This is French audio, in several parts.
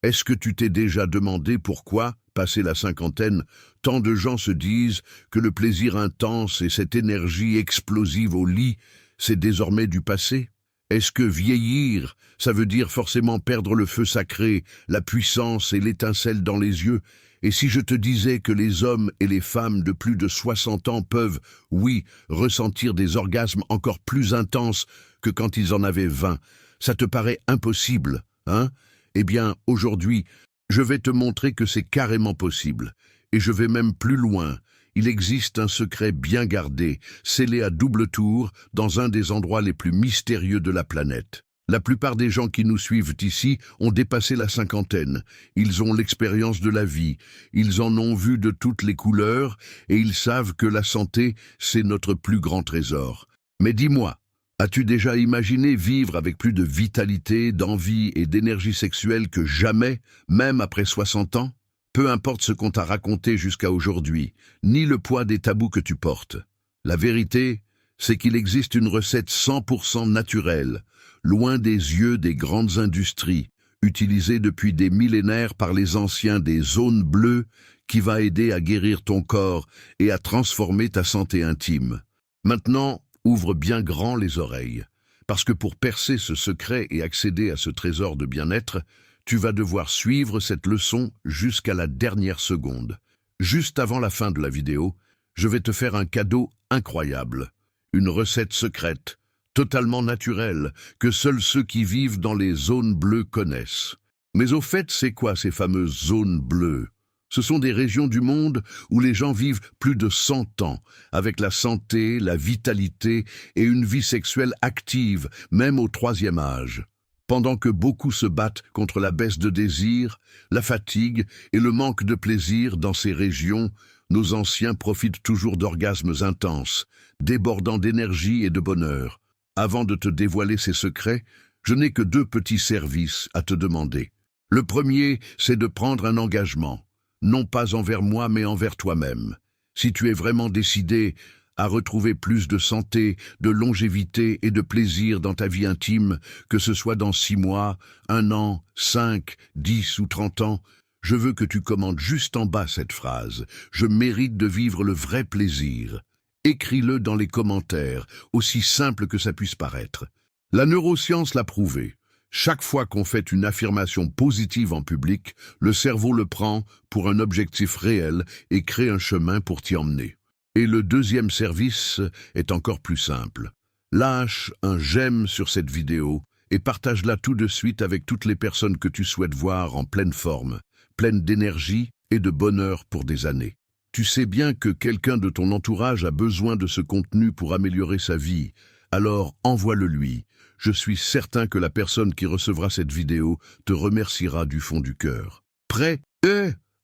Est-ce que tu t'es déjà demandé pourquoi, passé la cinquantaine, tant de gens se disent que le plaisir intense et cette énergie explosive au lit, c'est désormais du passé? Est-ce que vieillir, ça veut dire forcément perdre le feu sacré, la puissance et l'étincelle dans les yeux? Et si je te disais que les hommes et les femmes de plus de 60 ans peuvent, oui, ressentir des orgasmes encore plus intenses que quand ils en avaient 20, ça te paraît impossible, hein? Eh bien, aujourd'hui, je vais te montrer que c'est carrément possible. Et je vais même plus loin. Il existe un secret bien gardé, scellé à double tour, dans un des endroits les plus mystérieux de la planète. La plupart des gens qui nous suivent ici ont dépassé la cinquantaine. Ils ont l'expérience de la vie, ils en ont vu de toutes les couleurs, et ils savent que la santé, c'est notre plus grand trésor. Mais dis-moi, as-tu déjà imaginé vivre avec plus de vitalité, d'envie et d'énergie sexuelle que jamais, même après 60 ans? Peu importe ce qu'on t'a raconté jusqu'à aujourd'hui, ni le poids des tabous que tu portes. La vérité, c'est qu'il existe une recette 100% naturelle, loin des yeux des grandes industries, utilisée depuis des millénaires par les anciens des zones bleues, qui va aider à guérir ton corps et à transformer ta santé intime. Maintenant, ouvre bien grand les oreilles, parce que pour percer ce secret et accéder à ce trésor de bien-être, tu vas devoir suivre cette leçon jusqu'à la dernière seconde. Juste avant la fin de la vidéo, je vais te faire un cadeau incroyable. Une recette secrète, totalement naturelle, que seuls ceux qui vivent dans les zones bleues connaissent. Mais au fait, c'est quoi ces fameuses zones bleues? Ce sont des régions du monde où les gens vivent plus de 100 ans, avec la santé, la vitalité et une vie sexuelle active, même au 3e âge. Pendant que beaucoup se battent contre la baisse de désir, la fatigue et le manque de plaisir dans ces régions, nos anciens profitent toujours d'orgasmes intenses, débordant d'énergie et de bonheur. Avant de te dévoiler ces secrets, je n'ai que 2 petits services à te demander. Le premier, c'est de prendre un engagement, non pas envers moi mais envers toi-même. Si tu es vraiment décidé à retrouver plus de santé, de longévité et de plaisir dans ta vie intime, que ce soit dans 6 mois, 1 an, 5, 10 ou 30 ans, je veux que tu commentes juste en bas cette phrase. Je mérite de vivre le vrai plaisir. Écris-le dans les commentaires, aussi simple que ça puisse paraître. La neuroscience l'a prouvé. Chaque fois qu'on fait une affirmation positive en public, le cerveau le prend pour un objectif réel et crée un chemin pour t'y emmener. Et le deuxième service est encore plus simple. Lâche un j'aime sur cette vidéo et partage-la tout de suite avec toutes les personnes que tu souhaites voir en pleine forme, pleine d'énergie et de bonheur pour des années. Tu sais bien que quelqu'un de ton entourage a besoin de ce contenu pour améliorer sa vie, alors envoie-le lui. Je suis certain que la personne qui recevra cette vidéo te remerciera du fond du cœur. Prêt,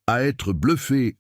à être bluffé,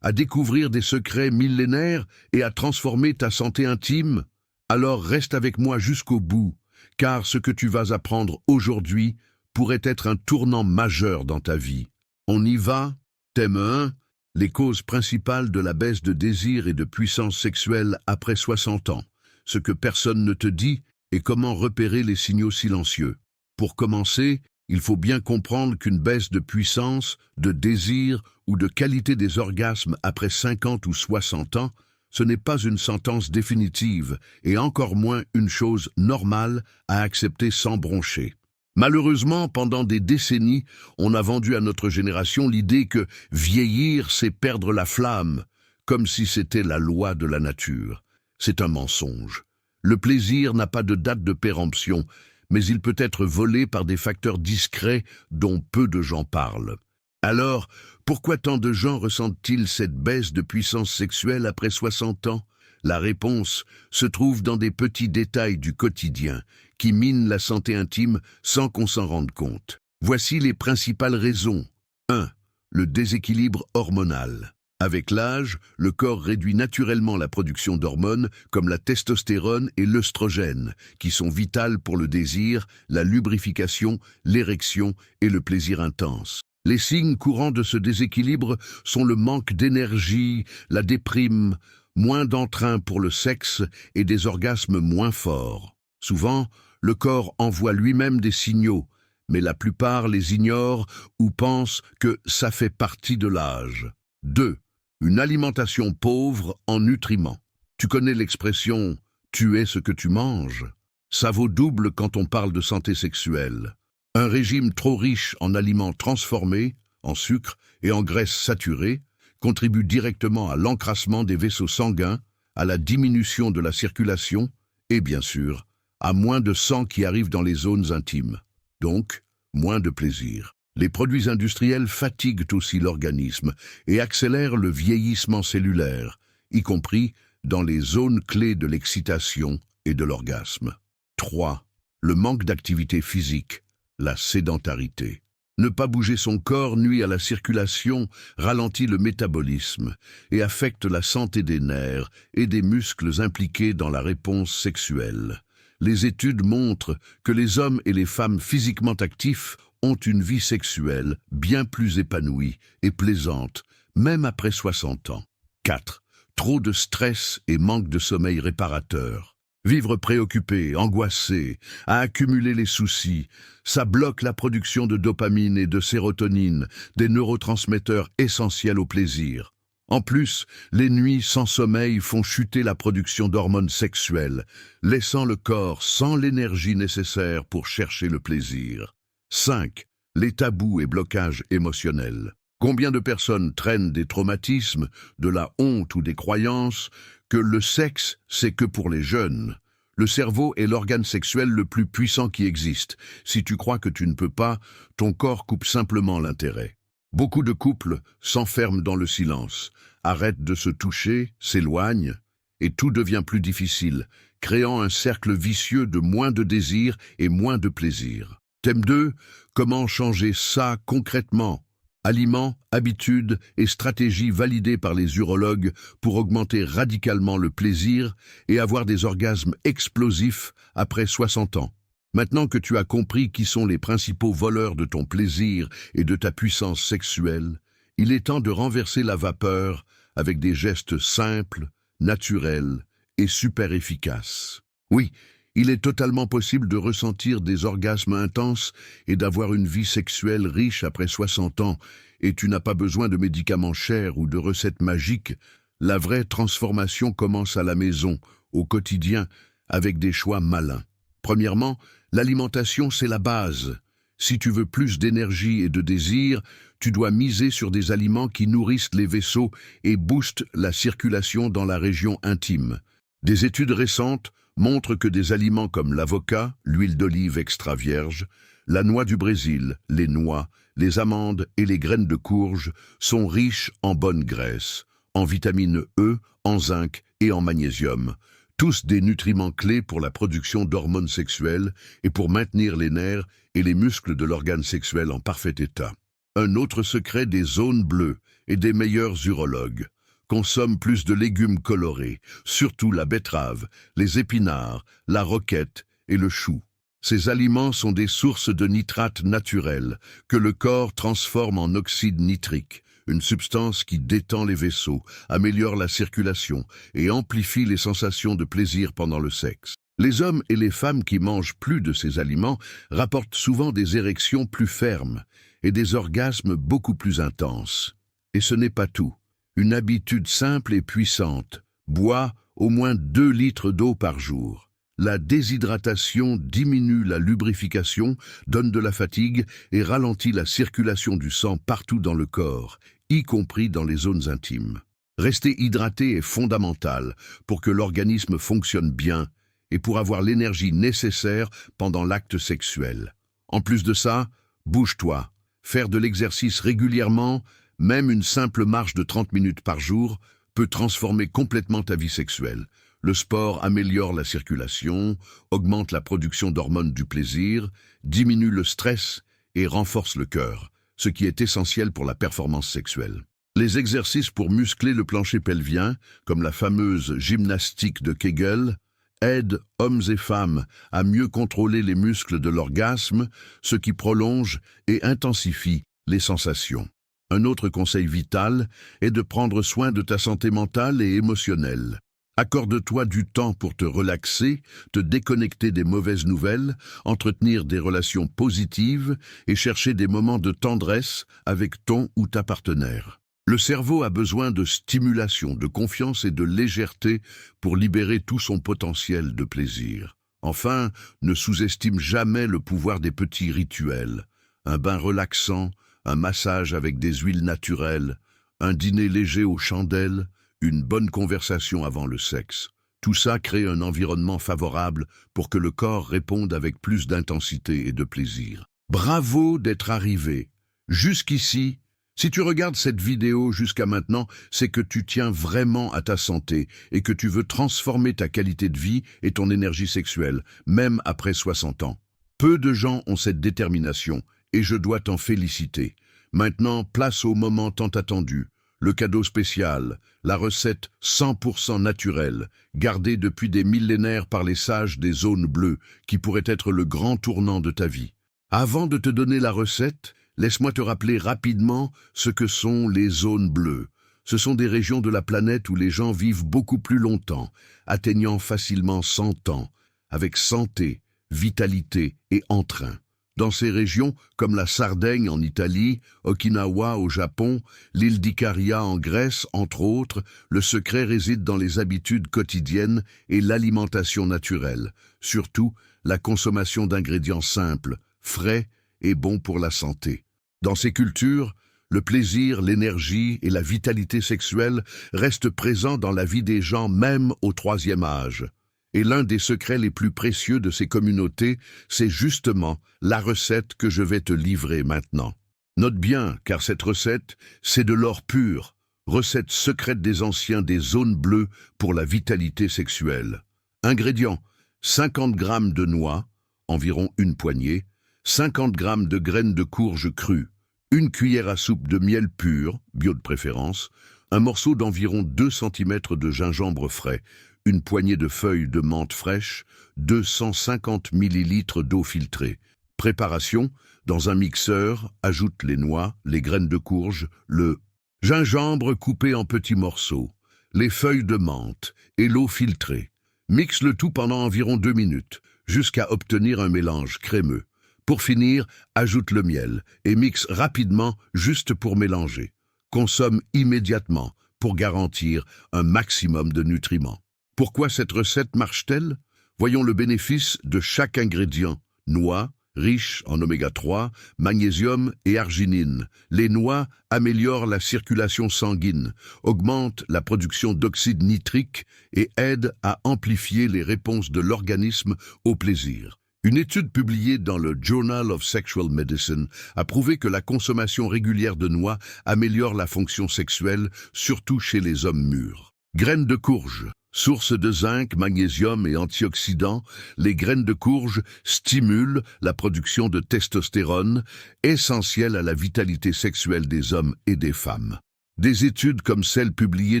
à découvrir des secrets millénaires et à transformer ta santé intime? Alors reste avec moi jusqu'au bout, car ce que tu vas apprendre aujourd'hui pourrait être un tournant majeur dans ta vie. On y va? Thème 1. Les causes principales de la baisse de désir et de puissance sexuelle après 60 ans. Ce que personne ne te dit et comment repérer les signaux silencieux. Pour commencer, il faut bien comprendre qu'une baisse de puissance, de désir ou de qualité des orgasmes après 50 ou 60 ans, ce n'est pas une sentence définitive et encore moins une chose normale à accepter sans broncher. Malheureusement, pendant des décennies, on a vendu à notre génération l'idée que vieillir, c'est perdre la flamme, comme si c'était la loi de la nature. C'est un mensonge. Le plaisir n'a pas de date de péremption, mais il peut être volé par des facteurs discrets dont peu de gens parlent. Alors, pourquoi tant de gens ressentent-ils cette baisse de puissance sexuelle après 60 ans? La réponse se trouve dans des petits détails du quotidien qui minent la santé intime sans qu'on s'en rende compte. Voici les principales raisons. 1. Le déséquilibre hormonal. Avec l'âge, le corps réduit naturellement la production d'hormones comme la testostérone et l'œstrogène, qui sont vitales pour le désir, la lubrification, l'érection et le plaisir intense. Les signes courants de ce déséquilibre sont le manque d'énergie, la déprime, moins d'entrain pour le sexe et des orgasmes moins forts. Souvent, le corps envoie lui-même des signaux, mais la plupart les ignorent ou pensent que ça fait partie de l'âge. 2. Une alimentation pauvre en nutriments. Tu connais l'expression « tu es ce que tu manges ». Ça vaut double quand on parle de santé sexuelle. Un régime trop riche en aliments transformés, en sucre et en graisses saturées, contribue directement à l'encrassement des vaisseaux sanguins, à la diminution de la circulation et, bien sûr, à moins de sang qui arrive dans les zones intimes. Donc, moins de plaisir. Les produits industriels fatiguent aussi l'organisme et accélèrent le vieillissement cellulaire, y compris dans les zones clés de l'excitation et de l'orgasme. 3. Le manque d'activité physique, la sédentarité. Ne pas bouger son corps nuit à la circulation, ralentit le métabolisme et affecte la santé des nerfs et des muscles impliqués dans la réponse sexuelle. Les études montrent que les hommes et les femmes physiquement actifs ont une vie sexuelle bien plus épanouie et plaisante, même après 60 ans. 4. Trop de stress et manque de sommeil réparateur. Vivre préoccupé, angoissé, à accumuler les soucis, ça bloque la production de dopamine et de sérotonine, des neurotransmetteurs essentiels au plaisir. En plus, les nuits sans sommeil font chuter la production d'hormones sexuelles, laissant le corps sans l'énergie nécessaire pour chercher le plaisir. 5. Les tabous et blocages émotionnels. Combien de personnes traînent des traumatismes, de la honte ou des croyances que le sexe, c'est que pour les jeunes. Le cerveau est l'organe sexuel le plus puissant qui existe. Si tu crois que tu ne peux pas, ton corps coupe simplement l'intérêt. Beaucoup de couples s'enferment dans le silence, arrêtent de se toucher, s'éloignent, et tout devient plus difficile, créant un cercle vicieux de moins de désir et moins de plaisir. Thème 2. Comment changer ça concrètement ? Aliments, habitudes et stratégies validées par les urologues pour augmenter radicalement le plaisir et avoir des orgasmes explosifs après 60 ans. Maintenant que tu as compris qui sont les principaux voleurs de ton plaisir et de ta puissance sexuelle, il est temps de renverser la vapeur avec des gestes simples, naturels et super efficaces. Oui, il est totalement possible de ressentir des orgasmes intenses et d'avoir une vie sexuelle riche après 60 ans, et tu n'as pas besoin de médicaments chers ou de recettes magiques. La vraie transformation commence à la maison, au quotidien, avec des choix malins. Premièrement, l'alimentation, c'est la base. Si tu veux plus d'énergie et de désir, tu dois miser sur des aliments qui nourrissent les vaisseaux et boostent la circulation dans la région intime. Des études récentes montrent que des aliments comme l'avocat, l'huile d'olive extra vierge, la noix du Brésil, les noix, les amandes et les graines de courge sont riches en bonnes graisses, en vitamine E, en zinc et en magnésium, tous des nutriments clés pour la production d'hormones sexuelles et pour maintenir les nerfs et les muscles de l'organe sexuel en parfait état. Un autre secret des zones bleues et des meilleurs urologues. Consomme plus de légumes colorés, surtout la betterave, les épinards, la roquette et le chou. Ces aliments sont des sources de nitrates naturels que le corps transforme en oxyde nitrique, une substance qui détend les vaisseaux, améliore la circulation et amplifie les sensations de plaisir pendant le sexe. Les hommes et les femmes qui mangent plus de ces aliments rapportent souvent des érections plus fermes et des orgasmes beaucoup plus intenses. Et ce n'est pas tout. Une habitude simple et puissante. Bois au moins 2 litres d'eau par jour. La déshydratation diminue la lubrification, donne de la fatigue et ralentit la circulation du sang partout dans le corps, y compris dans les zones intimes. Rester hydraté est fondamental pour que l'organisme fonctionne bien et pour avoir l'énergie nécessaire pendant l'acte sexuel. En plus de ça, bouge-toi. Faire de l'exercice régulièrement, même une simple marche de 30 minutes par jour, peut transformer complètement ta vie sexuelle. Le sport améliore la circulation, augmente la production d'hormones du plaisir, diminue le stress et renforce le cœur, ce qui est essentiel pour la performance sexuelle. Les exercices pour muscler le plancher pelvien, comme la fameuse gymnastique de Kegel, aident hommes et femmes à mieux contrôler les muscles de l'orgasme, ce qui prolonge et intensifie les sensations. Un autre conseil vital est de prendre soin de ta santé mentale et émotionnelle. Accorde-toi du temps pour te relaxer, te déconnecter des mauvaises nouvelles, entretenir des relations positives et chercher des moments de tendresse avec ton ou ta partenaire. Le cerveau a besoin de stimulation, de confiance et de légèreté pour libérer tout son potentiel de plaisir. Enfin, ne sous-estime jamais le pouvoir des petits rituels. Un bain relaxant, un massage avec des huiles naturelles, un dîner léger aux chandelles, une bonne conversation avant le sexe. Tout ça crée un environnement favorable pour que le corps réponde avec plus d'intensité et de plaisir. Bravo d'être arrivé. Jusqu'ici, si tu regardes cette vidéo jusqu'à maintenant, c'est que tu tiens vraiment à ta santé et que tu veux transformer ta qualité de vie et ton énergie sexuelle, même après 60 ans. Peu de gens ont cette détermination et je dois t'en féliciter. Maintenant, place au moment tant attendu. Le cadeau spécial, la recette 100% naturelle, gardée depuis des millénaires par les sages des zones bleues, qui pourrait être le grand tournant de ta vie. Avant de te donner la recette, laisse-moi te rappeler rapidement ce que sont les zones bleues. Ce sont des régions de la planète où les gens vivent beaucoup plus longtemps, atteignant facilement 100 ans, avec santé, vitalité et entrain. Dans ces régions, comme la Sardaigne en Italie, Okinawa au Japon, l'île d'Ikaria en Grèce, entre autres, le secret réside dans les habitudes quotidiennes et l'alimentation naturelle, surtout la consommation d'ingrédients simples, frais et bons pour la santé. Dans ces cultures, le plaisir, l'énergie et la vitalité sexuelle restent présents dans la vie des gens même au troisième âge. Et l'un des secrets les plus précieux de ces communautés, c'est justement la recette que je vais te livrer maintenant. Note bien, car cette recette, c'est de l'or pur, recette secrète des anciens des zones bleues pour la vitalité sexuelle. Ingrédients, 50 g de noix, environ une poignée, 50 g de graines de courge crues, une cuillère à soupe de miel pur, bio de préférence, un morceau d'environ 2 cm de gingembre frais, une poignée de feuilles de menthe fraîche, 250 ml d'eau filtrée. Préparation, dans un mixeur, ajoute les noix, les graines de courge, le gingembre coupé en petits morceaux, les feuilles de menthe et l'eau filtrée. Mixe le tout pendant environ 2 minutes, jusqu'à obtenir un mélange crémeux. Pour finir, ajoute le miel et mixe rapidement juste pour mélanger. Consomme immédiatement pour garantir un maximum de nutriments. Pourquoi cette recette marche-t-elle? Voyons le bénéfice de chaque ingrédient. Noix, riches en oméga 3, magnésium et arginine. Les noix améliorent la circulation sanguine, augmentent la production d'oxyde nitrique et aident à amplifier les réponses de l'organisme au plaisir. Une étude publiée dans le Journal of Sexual Medicine a prouvé que la consommation régulière de noix améliore la fonction sexuelle, surtout chez les hommes mûrs. Graines de courge. Source de zinc, magnésium et antioxydants, les graines de courge stimulent la production de testostérone, essentielle à la vitalité sexuelle des hommes et des femmes. Des études comme celle publiée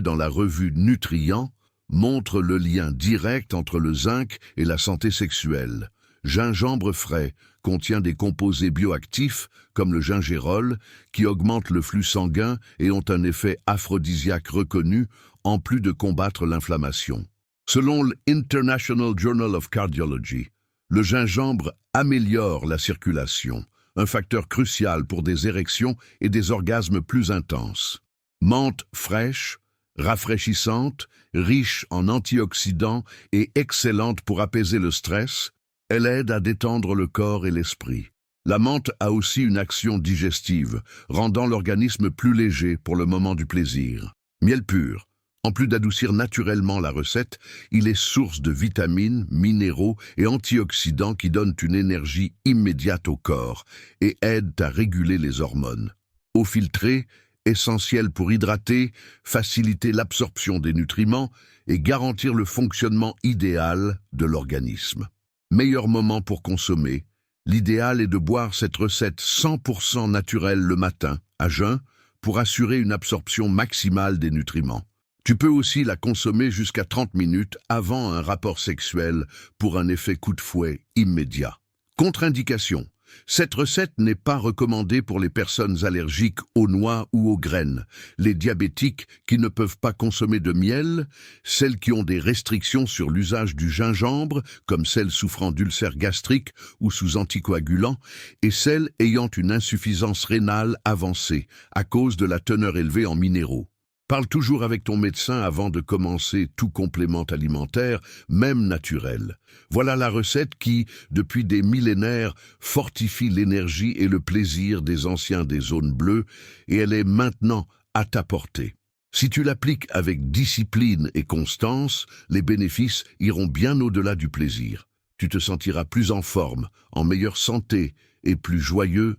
dans la revue Nutrient montrent le lien direct entre le zinc et la santé sexuelle. Gingembre frais contient des composés bioactifs comme le gingérol qui augmentent le flux sanguin et ont un effet aphrodisiaque reconnu en plus de combattre l'inflammation. Selon l'International Journal of Cardiology, le gingembre améliore la circulation, un facteur crucial pour des érections et des orgasmes plus intenses. Menthe fraîche, rafraîchissante, riche en antioxydants et excellente pour apaiser le stress, elle aide à détendre le corps et l'esprit. La menthe a aussi une action digestive, rendant l'organisme plus léger pour le moment du plaisir. Miel pur. En plus d'adoucir naturellement la recette, il est source de vitamines, minéraux et antioxydants qui donnent une énergie immédiate au corps et aident à réguler les hormones. Eau filtrée, essentielle pour hydrater, faciliter l'absorption des nutriments et garantir le fonctionnement idéal de l'organisme. Meilleur moment pour consommer. L'idéal est de boire cette recette 100% naturelle le matin, à jeun, pour assurer une absorption maximale des nutriments. Tu peux aussi la consommer jusqu'à 30 minutes avant un rapport sexuel pour un effet coup de fouet immédiat. Contre-indication. Cette recette n'est pas recommandée pour les personnes allergiques aux noix ou aux graines, les diabétiques qui ne peuvent pas consommer de miel, celles qui ont des restrictions sur l'usage du gingembre, comme celles souffrant d'ulcères gastriques ou sous anticoagulants, et celles ayant une insuffisance rénale avancée à cause de la teneur élevée en minéraux. Parle toujours avec ton médecin avant de commencer tout complément alimentaire, même naturel. Voilà la recette qui, depuis des millénaires, fortifie l'énergie et le plaisir des anciens des zones bleues, et elle est maintenant à ta portée. Si tu l'appliques avec discipline et constance, les bénéfices iront bien au-delà du plaisir. Tu te sentiras plus en forme, en meilleure santé et plus joyeux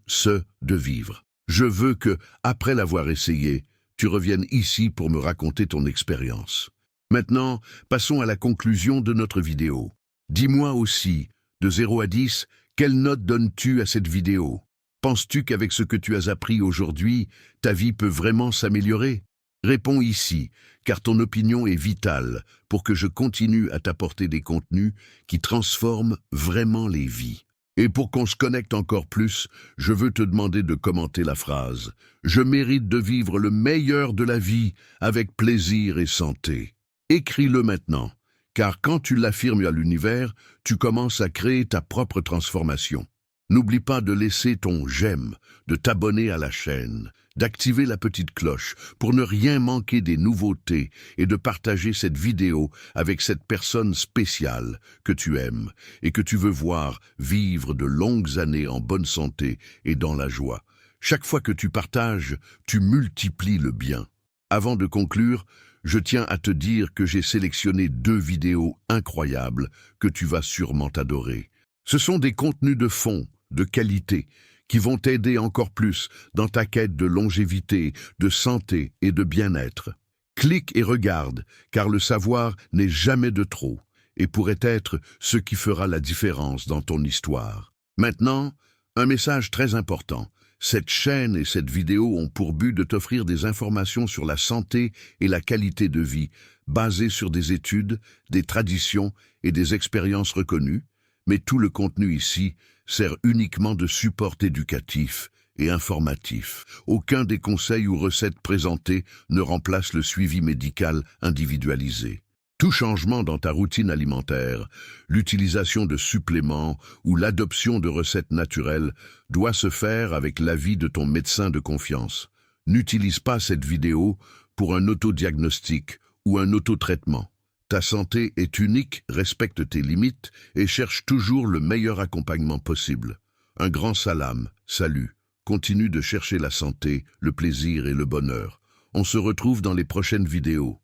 de vivre. Je veux que, après l'avoir essayé, tu reviennes ici pour me raconter ton expérience. Maintenant, passons à la conclusion de notre vidéo. Dis-moi aussi, de 0 à 10, quelle note donnes-tu à cette vidéo? Penses-tu qu'avec ce que tu as appris aujourd'hui, ta vie peut vraiment s'améliorer? Réponds ici, car ton opinion est vitale pour que je continue à t'apporter des contenus qui transforment vraiment les vies. Et pour qu'on se connecte encore plus, je veux te demander de commenter la phrase « Je mérite de vivre le meilleur de la vie avec plaisir et santé ». Écris-le maintenant, car quand tu l'affirmes à l'univers, tu commences à créer ta propre transformation. N'oublie pas de laisser ton « j'aime », de t'abonner à la chaîne, d'activer la petite cloche pour ne rien manquer des nouveautés et de partager cette vidéo avec cette personne spéciale que tu aimes et que tu veux voir vivre de longues années en bonne santé et dans la joie. Chaque fois que tu partages, tu multiplies le bien. Avant de conclure, je tiens à te dire que j'ai sélectionné 2 vidéos incroyables que tu vas sûrement adorer. Ce sont des contenus de fond, de qualité, qui vont t'aider encore plus dans ta quête de longévité, de santé et de bien-être. Clique et regarde, car le savoir n'est jamais de trop et pourrait être ce qui fera la différence dans ton histoire. Maintenant, un message très important. Cette chaîne et cette vidéo ont pour but de t'offrir des informations sur la santé et la qualité de vie, basées sur des études, des traditions et des expériences reconnues, mais tout le contenu ici sert uniquement de support éducatif et informatif. Aucun des conseils ou recettes présentés ne remplace le suivi médical individualisé. Tout changement dans ta routine alimentaire, l'utilisation de suppléments ou l'adoption de recettes naturelles doit se faire avec l'avis de ton médecin de confiance. N'utilise pas cette vidéo pour un autodiagnostic ou un autotraitement. Ta santé est unique, respecte tes limites et cherche toujours le meilleur accompagnement possible. Un grand salut. Continue de chercher la santé, le plaisir et le bonheur. On se retrouve dans les prochaines vidéos.